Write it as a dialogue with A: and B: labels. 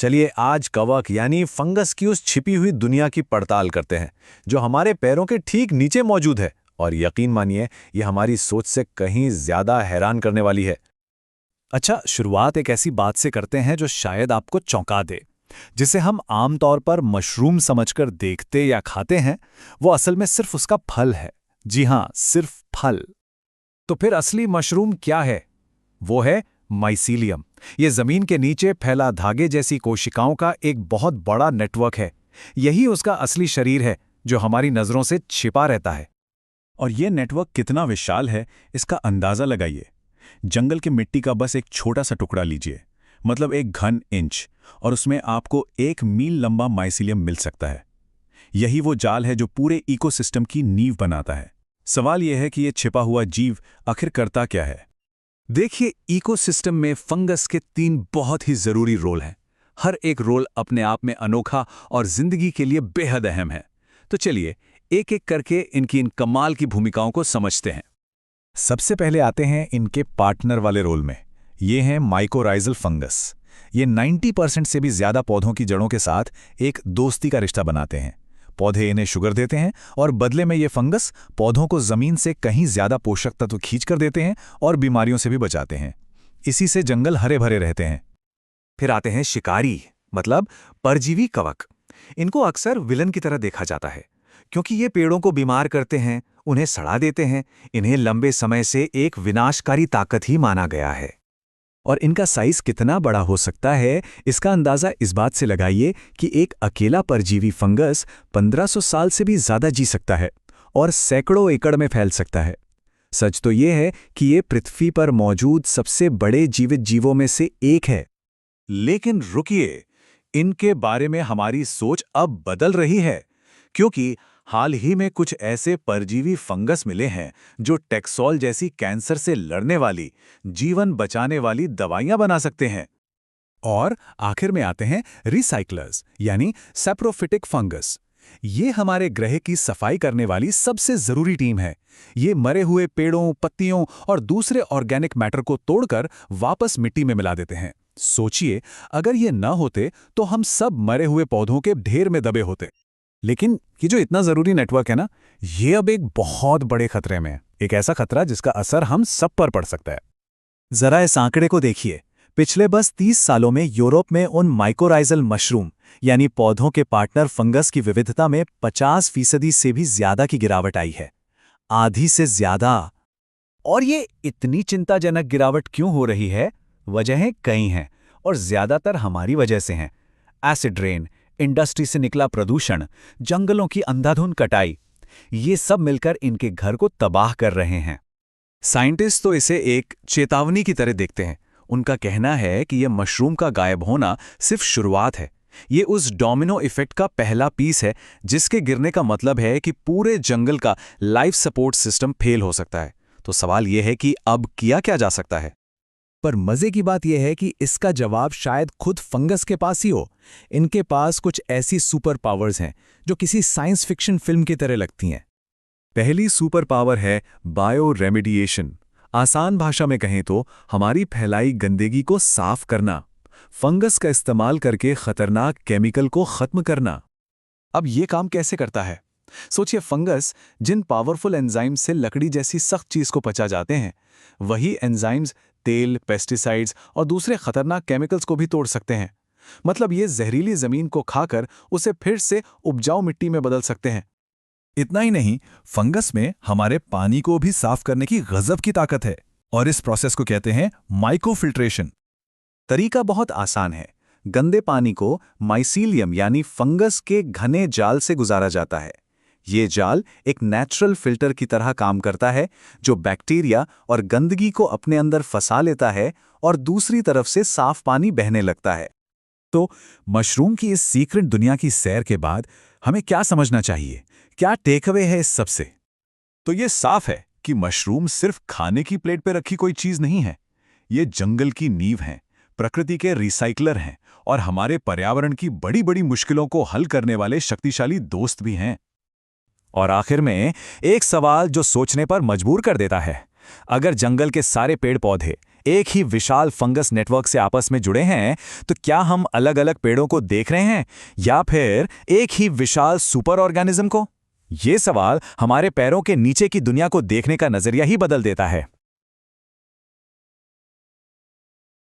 A: चलिए आज कवक यानी फंगस की उस छिपी हुई दुनिया की पड़ताल करते हैं जो हमारे पैरों के ठीक नीचे मौजूद है। और यकीन मानिए ये हमारी सोच से कहीं ज्यादा हैरान करने वाली है।
B: अच्छा, शुरुआत एक ऐसी बात से करते हैं जो शायद आपको चौंका दे। जिसे हम आमतौर पर मशरूम समझकर देखते या खाते हैं, वो असल में सिर्फ उसका फल है। जी हां, सिर्फ फल। तो फिर असली मशरूम क्या है? वो है माइसीलियम। ये जमीन के नीचे फैला धागे जैसी कोशिकाओं का एक बहुत बड़ा नेटवर्क है। यही उसका असली शरीर है जो हमारी नजरों से छिपा रहता है। और ये नेटवर्क कितना विशाल है, इसका अंदाजा लगाइए। जंगल की मिट्टी का बस एक छोटा सा टुकड़ा लीजिए, मतलब 1 घन इंच, और उसमें आपको 1 मील लंबा माइसीलियम मिल सकता है। यही वो जाल है जो पूरे इकोसिस्टम की नींव बनाता है। सवाल यह है कि ये छिपा हुआ जीव आखिर करता क्या है? देखिए, इकोसिस्टम में फंगस के 3 बहुत ही जरूरी रोल हैं। हर एक रोल अपने आप में अनोखा और जिंदगी के लिए बेहद अहम है। तो चलिए एक एक करके इनकी इन कमाल की भूमिकाओं को समझते हैं। सबसे पहले आते हैं इनके पार्टनर वाले रोल में। ये हैं माइकोराइजल फंगस। ये 90% से भी ज्यादा पौधों की जड़ों के साथ एक दोस्ती का रिश्ता बनाते हैं। पौधे इन्हें शुगर देते हैं और बदले में ये फंगस पौधों को जमीन से कहीं ज्यादा पोषक तत्व खींच कर देते हैं और बीमारियों से भी बचाते हैं। इसी से जंगल हरे भरे रहते हैं। फिर आते हैं शिकारी, मतलब परजीवी कवक। इनको अक्सर विलन की तरह देखा जाता है क्योंकि ये पेड़ों को बीमार करते हैं, उन्हें सड़ा देते हैं। इन्हें लंबे समय से एक विनाशकारी ताकत ही माना गया है। और इनका साइज कितना बड़ा हो सकता है, इसका अंदाजा इस बात से लगाइए कि एक अकेला परजीवी फंगस 1500 साल से भी ज्यादा जी सकता है और सैकड़ों एकड़ में फैल सकता है। सच तो यह है कि ये पृथ्वी पर मौजूद सबसे बड़े जीवित जीवों में से एक है। लेकिन रुकिए, इनके बारे में हमारी सोच अब बदल रही है, क्योंकि हाल ही में कुछ ऐसे परजीवी फंगस मिले हैं जो टेक्सोल जैसी कैंसर से लड़ने वाली, जीवन बचाने वाली दवाइयां बना सकते हैं। और आखिर में आते हैं रिसाइक्लर्स, यानी सैप्रोफिटिक फंगस। ये हमारे ग्रह की सफाई करने वाली सबसे जरूरी टीम है। ये मरे हुए पेड़ों, पत्तियों और दूसरे ऑर्गेनिक मैटर को तोड़कर वापस मिट्टी में मिला देते हैं। सोचिए, अगर ये न होते तो हम सब मरे हुए पौधों के ढेर में दबे होते। लेकिन ये जो इतना जरूरी नेटवर्क है ना, ये अब एक बहुत बड़े खतरे में है। एक ऐसा खतरा जिसका असर हम सब पर पड़ सकता है। जरा इस आंकड़े को देखिए। पिछले बस 30 सालों में यूरोप में उन माइकोराइजल मशरूम यानी पौधों के पार्टनर फंगस की विविधता में 50% से भी ज्यादा की गिरावट आई है। आधी से ज्यादा। और ये इतनी चिंताजनक गिरावट क्यों हो रही है? वजहें कई हैं और ज्यादातर हमारी वजह से हैं। एसिड रेन, इंडस्ट्री से निकला प्रदूषण, जंगलों की अंधाधुंध कटाई, ये सब मिलकर इनके घर को तबाह कर रहे हैं। साइंटिस्ट तो इसे एक चेतावनी की तरह देखते हैं। उनका कहना है कि यह मशरूम का गायब होना सिर्फ शुरुआत है। ये उस डोमिनो इफेक्ट का पहला पीस है जिसके गिरने का मतलब है कि पूरे जंगल का लाइफ सपोर्ट सिस्टम फेल हो सकता है। तो सवाल यह है कि अब किया क्या जा सकता है? पर मजे की बात यह है कि इसका जवाब शायद खुद फंगस के पास ही हो। इनके पास कुछ ऐसी सुपर पावर्स हैं जो किसी साइंस फिक्शन फिल्म की तरह लगती हैं। पहली सुपर पावर है बायो रेमेडिएशन। आसान भाषा में कहें तो हमारी फैलाई गंदगी को साफ करना, फंगस का इस्तेमाल करके खतरनाक केमिकल को खत्म करना। अब ये काम कैसे करता है? सोचिए, फंगस जिन पावरफुल एंजाइम्स से लकड़ी जैसी सख्त चीज को पचा जाते हैं, वही एंजाइम्स तेल, पेस्टिसाइड्स और दूसरे खतरनाक केमिकल्स को भी तोड़ सकते हैं। मतलब ये जहरीली जमीन को खाकर उसे फिर से उपजाऊ मिट्टी में बदल सकते हैं। इतना ही नहीं, फंगस में हमारे पानी को भी साफ करने की गजब की ताकत है और इस प्रोसेस को कहते हैं माइक्रोफिल्ट्रेशन। तरीका बहुत आसान है। गंदे पानी को माइसीलियम यानी फंगस के घने जाल से गुजारा जाता है। ये जाल एक नेचुरल फिल्टर की तरह काम करता है जो बैक्टीरिया और गंदगी को अपने अंदर फंसा लेता है और दूसरी तरफ से साफ पानी बहने लगता है। तो मशरूम की इस सीक्रेट दुनिया की सैर के बाद हमें क्या समझना चाहिए? क्या टेक अवे है इस सब से? तो ये साफ है कि मशरूम सिर्फ खाने की प्लेट पर रखी कोई चीज नहीं है। ये जंगल की नींव हैं, प्रकृति के रिसाइकलर हैं और हमारे पर्यावरण की बड़ी बड़ी मुश्किलों को हल करने वाले शक्तिशाली दोस्त भी हैं। और आखिर में एक सवाल जो सोचने पर मजबूर कर देता है, अगर जंगल के सारे पेड़ पौधे एक ही विशाल फंगस नेटवर्क से आपस में जुड़े हैं, तो क्या हम अलग अलग पेड़ों को देख रहे हैं या फिर एक ही विशाल सुपर ऑर्गेनिज्म को? ये सवाल हमारे पैरों के नीचे की दुनिया को देखने का नजरिया ही बदल देता है।